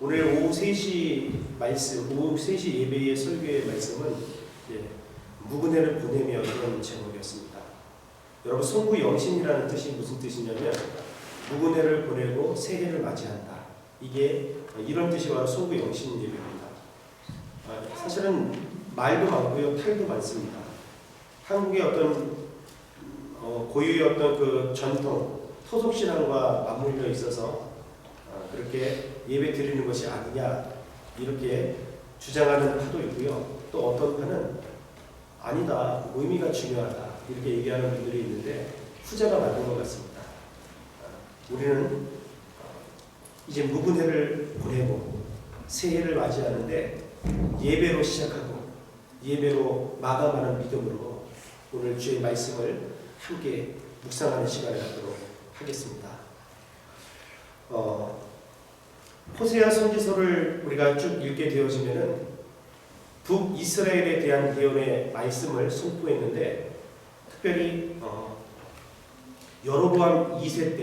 오늘 오후 3시 말씀, 오후 3시 예배의 설교의 말씀은 무근해를 보내며 이런 제목이었습니다. 여러분, 송구영신이라는 뜻이 무슨 뜻이냐면 무근해를 보내고 새해를 맞이한다. 이게 이런 뜻이 바로 송구영신 예배입니다. 사실은 말도 많고요, 탈도 많습니다. 한국의 어떤 고유의 어떤 그 전통, 토속신앙과 맞물려 있어서 그렇게 예배 드리는 것이 아니냐 이렇게 주장하는 파도 있고요. 또 어떤 파는 아니다, 의미가 중요하다 이렇게 얘기하는 분들이 있는데 후자가 맞는 것 같습니다. 우리는 이제 무근해를 보내고 새해를 맞이하는데 예배로 시작하고 예배로 마감하는 믿음으로 오늘 주의 말씀을 함께 묵상하는 시간을 갖도록 하겠습니다. 호세아 선지서를 우리가 쭉 읽게 되어지면은 북이스라엘에 대한 예언의 말씀을 선포했는데 특별히 여로보암 2세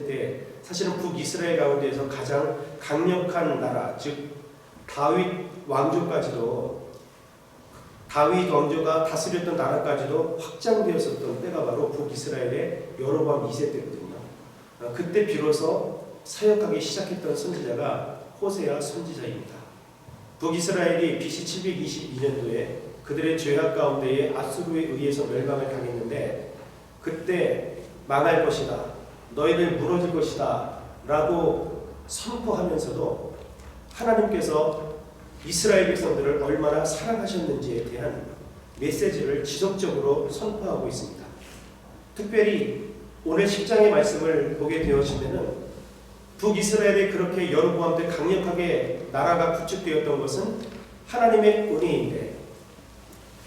때 사실은 북이스라엘 가운데에서 가장 강력한 나라, 즉 다윗 왕조가 다스렸던 나라까지도 확장되었었던 때가 바로 북이스라엘의 여로보암 2세 때거든요. 그때 비로소 사역하기 시작했던 선지자가 호세아 선지자입니다. 북이스라엘이 BC 722년도에 그들의 죄악 가운데에 아수르에 의해서 멸망을 당했는데 그때 망할 것이다, 너희들 무너질 것이다 라고 선포하면서도 하나님께서 이스라엘 백성들을 얼마나 사랑하셨는지에 대한 메시지를 지속적으로 선포하고 있습니다. 특별히 오늘 10장의 말씀을 보게 되어지면은 북이스라엘이 그렇게 여로보암 때 강력하게 나라가 구축되었던 것은 하나님의 은혜인데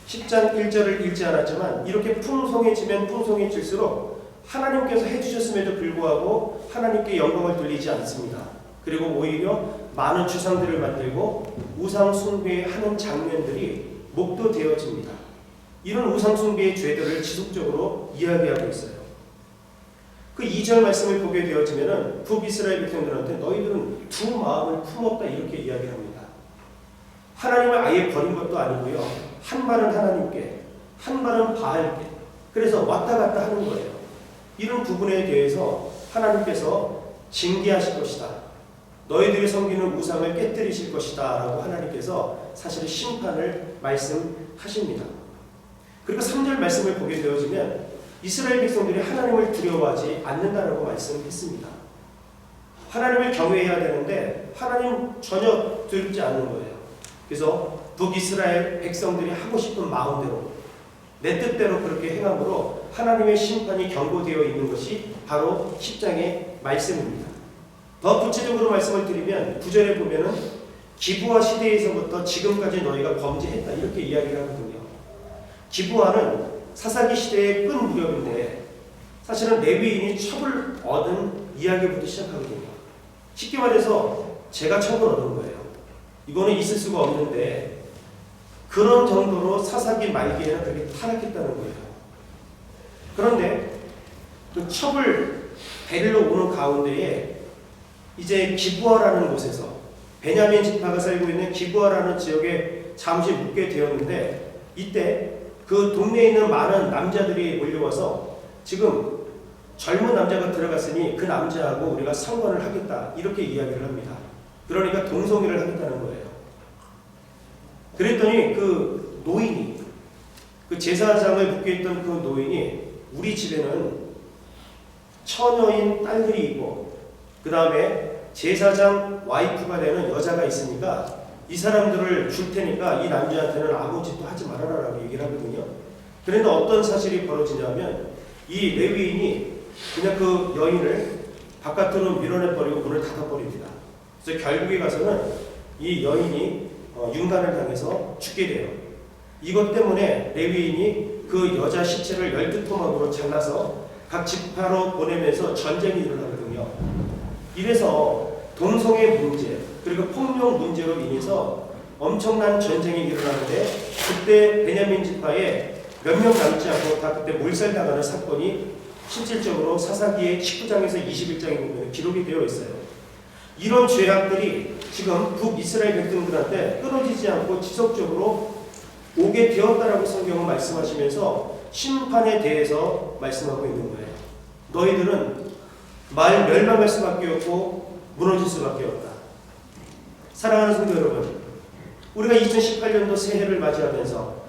10장 1절을 읽지 않았지만 이렇게 풍성해지면 풍성해질수록 하나님께서 해주셨음에도 불구하고 하나님께 영광을 돌리지 않습니다. 그리고 오히려 많은 주상들을 만들고 우상 숭배하는 장면들이 목도되어집니다. 이런 우상 숭배의 죄들을 지속적으로 이야기하고 있어요. 그 2절 말씀을 보게 되어지면은 북이스라엘 백성들한테 너희들은 두 마음을 품었다 이렇게 이야기를 합니다. 하나님을 아예 버린 것도 아니고요. 한 발은 하나님께, 한 발은 바알께. 그래서 왔다 갔다 하는 거예요. 이런 부분에 대해서 하나님께서 징계하실 것이다. 너희들이 섬기는 우상을 깨뜨리실 것이다 라고 하나님께서 사실 심판을 말씀하십니다. 그리고 3절 말씀을 보게 되어지면 이스라엘 백성들이 하나님을 두려워하지 않는다라고 말씀했습니다. 하나님을 경외해야 되는데 하나님 전혀 두렵지 않는 거예요. 그래서 북이스라엘 백성들이 하고 싶은 마음대로 내 뜻대로 그렇게 행함으로 하나님의 심판이 경고되어 있는 것이 바로 10장의 말씀입니다. 더 구체적으로 말씀을 드리면 9절에 보면은 기브아 시대에서부터 지금까지 너희가 범죄했다 이렇게 이야기를 하거든요. 기브아는 사사기 시대의 끈 무렵인데 사실은 레위인이 첩을 얻은 이야기부터 시작하거든요. 쉽게 말해서 제가 첩을 얻은 거예요. 이거는 있을 수가 없는데 그런 정도로 사사기 말기에는 그렇게 타락했다는 거예요. 그런데 그 첩을 데리러 오는 가운데에 이제 기브아라는 곳에서 베냐민 지파가 살고 있는 기브아라는 지역에 잠시 묵게 되었는데 이때 그 동네에 있는 많은 남자들이 몰려와서 지금 젊은 남자가 들어갔으니 그 남자하고 우리가 상관을 하겠다 이렇게 이야기를 합니다. 그러니까 동성애를 하겠다는 거예요. 그랬더니 그 노인이, 그 제사장을 묶여 있던 그 노인이 우리 집에는 처녀인 딸들이 있고 그 다음에 제사장 와이프가 되는 여자가 있으니까 이 사람들을 줄 테니까 이 남자한테는 아무 짓도 하지 말아라 라고 얘기를 하거든요. 그런데 어떤 사실이 벌어지냐면 이 레위인이 그냥 그 여인을 바깥으로 밀어내버리고 문을 닫아버립니다. 그래서 결국에 가서는 이 여인이 융간을 당해서 죽게 돼요. 이것 때문에 레위인이 그 여자 시체를 12토막으로 잘라서 각 지파로 보내면서 전쟁이 일어나거든요. 이래서 동성애 문제 그리고 폭력 문제로 인해서 엄청난 전쟁이 일어나는데 그때 베냐민 지파에 몇 명 남지 않고 다 그때 몰살당하는 사건이 실질적으로 사사기의 19장에서 21장에 보면 기록이 되어 있어요. 이런 죄악들이 지금 북이스라엘 백성들한테 끊어지지 않고 지속적으로 오게 되었다라고 성경은 말씀하시면서 심판에 대해서 말씀하고 있는 거예요. 너희들은 멸망할 수밖에 없고 무너질 수밖에 없다. 사랑하는 성도 여러분, 우리가 2018년도 새해를 맞이하면서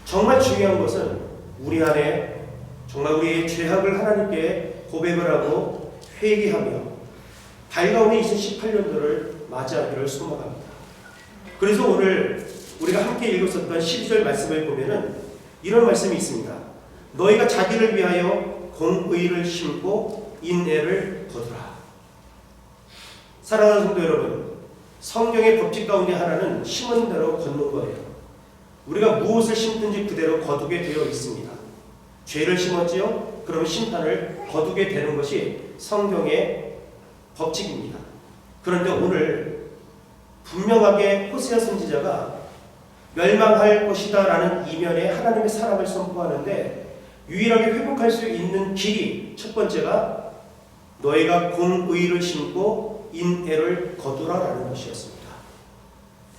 정말 중요한 것은 우리 안에 정말 우리의 죄악을 하나님께 고백을 하고 회개하며 밝아오는 2018년도를 맞이하기를 소망합니다. 그래서 오늘 우리가 함께 읽었었던 12절 말씀을 보면은 이런 말씀이 있습니다. 너희가 자기를 위하여 공의를 심고 인애를 거두라. 사랑하는 성도 여러분, 성경의 법칙 가운데 하나는 심은 대로 걷는 거예요. 우리가 무엇을 심든지 그대로 거두게 되어 있습니다. 죄를 심었지요? 그러면 심판을 거두게 되는 것이 성경의 법칙입니다. 그런데 오늘 분명하게 호세아 선지자가 멸망할 것이다 라는 이면에 하나님의 사랑을 선포하는데 유일하게 회복할 수 있는 길이 첫 번째가 너희가 공의를 심고 인애를 거두라 라는 것이었습니다.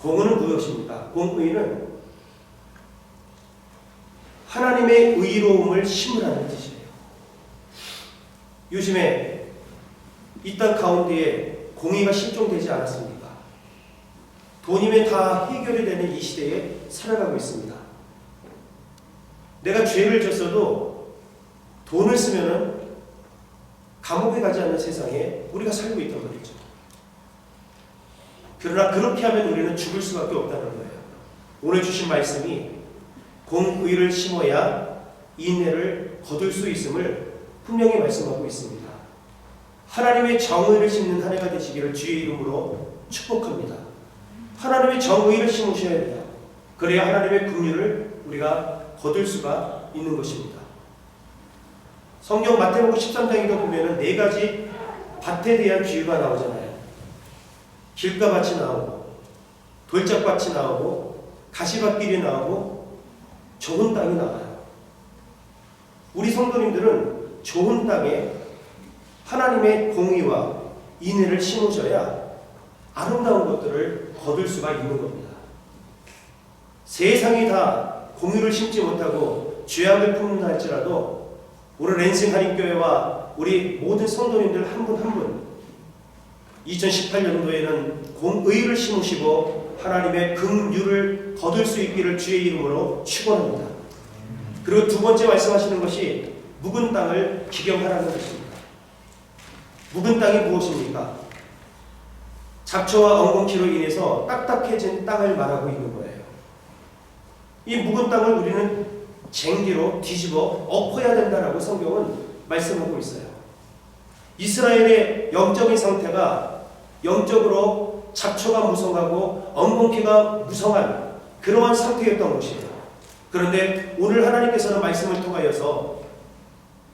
공의는 무엇입니까? 공의는 하나님의 의로움을 심으라는 뜻이에요. 요즘에 이 땅 가운데에 공의가 실종되지 않았습니까? 돈이면 다 해결이 되는 이 시대에 살아가고 있습니다. 내가 죄를 졌어도 돈을 쓰면은 감옥에 가지 않는 세상에 우리가 살고 있단 말이죠. 그러나 그렇게 하면 우리는 죽을 수밖에 없다는 거예요. 오늘 주신 말씀이 공의를 심어야 인애를 거둘 수 있음을 분명히 말씀하고 있습니다. 하나님의 정의를 심는 한 해가 되시기를 주의 이름으로 축복합니다. 하나님의 정의를 심으셔야 됩니다. 그래야 하나님의 긍휼을 우리가 거둘 수가 있는 것입니다. 성경 마태복음 13장에도 보면은 4가지 밭에 대한 비유가 나오잖아요. 길가밭이 나오고 돌짝밭이 나오고 가시밭길이 나오고 좋은 땅이 나와요. 우리 성도님들은 좋은 땅에 하나님의 공의와 인애를 심으셔야 아름다운 것들을 거둘 수가 있는 겁니다. 세상이 다 공의를 심지 못하고 죄악을 품는다 할지라도 오늘 랜싱 한인교회와 우리 모든 성도님들 한 분 한 분 2018년도에는 공의를 심으시고 하나님의 긍휼을 거둘 수 있기를 주의 이름으로 축원합니다. 그리고 두 번째 말씀하시는 것이 묵은 땅을 기경하라는 것입니다. 묵은 땅이 무엇입니까? 잡초와 엉겅퀴로 인해서 딱딱해진 땅을 말하고 있는 거예요. 이 묵은 땅을 우리는 쟁기로 뒤집어 엎어야 된다라고 성경은 말씀하고 있어요. 이스라엘의 영적인 상태가 영적으로 잡초가 무성하고 엉겅퀴가 무성한 그러한 상태였던 것이에요. 그런데 오늘 하나님께서는 말씀을 통하여서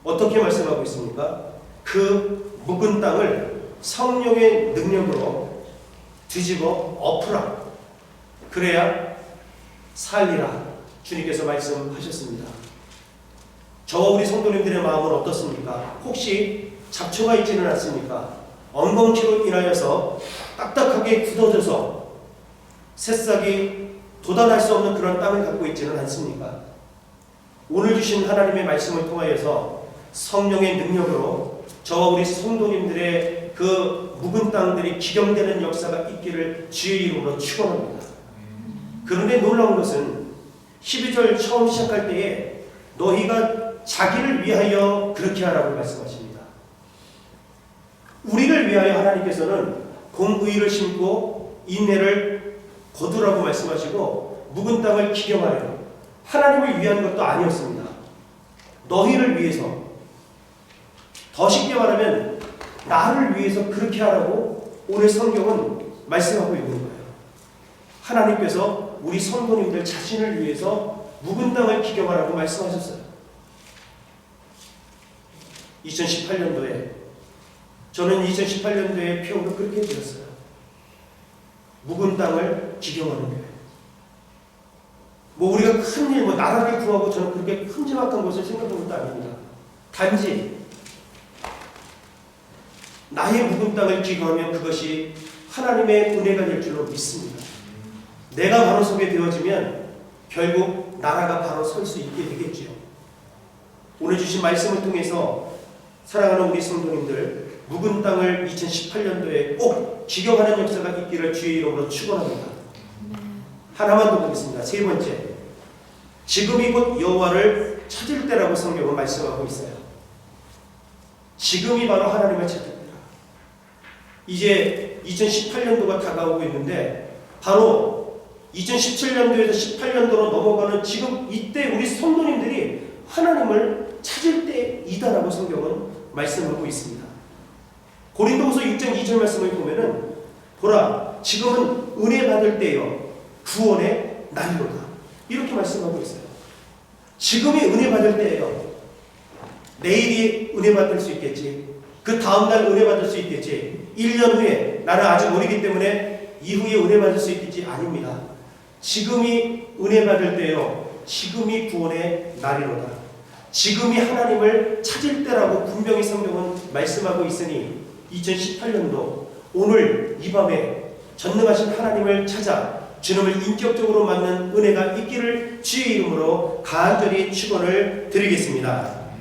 어떻게 말씀하고 있습니까? 그 묵은 땅을 성령의 능력으로 뒤집어 엎으라. 그래야 살리라. 주님께서 말씀하셨습니다. 저와 우리 성도님들의 마음은 어떻습니까? 혹시 잡초가 있지는 않습니까? 엉겅퀴로 인하여서 딱딱하게 굳어져서 새싹이 돋아날 수 없는 그런 땅을 갖고 있지는 않습니까? 오늘 주신 하나님의 말씀을 통하여서 성령의 능력으로 저와 우리 성도님들의 그 묵은 땅들이 기경되는 역사가 있기를 주의 이름으로 축원합니다. 그런데 놀라운 것은 12절 처음 시작할 때에 너희가 자기를 위하여 그렇게 하라고 말씀하십니다. 우리를 위하여 하나님께서는 공의를 심고 인애를 거두라고 말씀하시고 묵은 땅을 기경하여 하나님을 위한 것도 아니었습니다. 너희를 위해서, 더 쉽게 말하면 나를 위해서 그렇게 하라고 오늘 성경은 말씀하고 있는 거예요. 하나님께서 우리 성도님들 자신을 위해서 묵은 땅을 기경하라고 말씀하셨어요. 2018년도에 저는 2018년도에 표현을 그렇게 드렸어요. 묵은 땅을 기경하는 거예요. 뭐 우리가 큰일, 나라를 구하고 저는 그렇게 큼지막한 것을 생각한 것도 아닙니다. 단지 나의 묵은 땅을 기거하면 그것이 하나님의 은혜가 될 줄로 믿습니다. 내가 바로 서게 되어지면 결국 나라가 바로 설 수 있게 되겠지요. 오늘 주신 말씀을 통해서 사랑하는 우리 성도님들, 묵은 땅을 2018년도에 꼭 기경하는 역사가 있기를 주의 이름으로 축원합니다. 하나만 더 보겠습니다. 세 번째, 지금이 곧 여호와를 찾을 때라고 성경은 말씀하고 있어요. 지금이 바로 하나님을 찾을 때라. 이제 2018년도가 다가오고 있는데 바로 2017년도에서 18년도로 넘어가는 지금 이때 우리 성도님들이 하나님을 찾을 때이다라고 성경은 말씀하고 있습니다. 고린도후서 6장 2절 말씀을 보면은 보라 지금은 은혜 받을 때요 구원의 날이로다 이렇게 말씀하고 있어요. 지금이 은혜 받을 때예요. 내일이 은혜 받을 수 있겠지, 그 다음날 은혜 받을 수 있겠지, 1년 후에 나는 아직 어리기 때문에 이후에 은혜 받을 수 있겠지. 아닙니다. 지금이 은혜 받을 때요 지금이 구원의 날이로다. 지금이 하나님을 찾을 때라고 분명히 성경은 말씀하고 있으니 2018년도 오늘 이 밤에 전능하신 하나님을 찾아 주님을 인격적으로 만난 은혜가 있기를 주의 이름으로 간절히 축원을 드리겠습니다.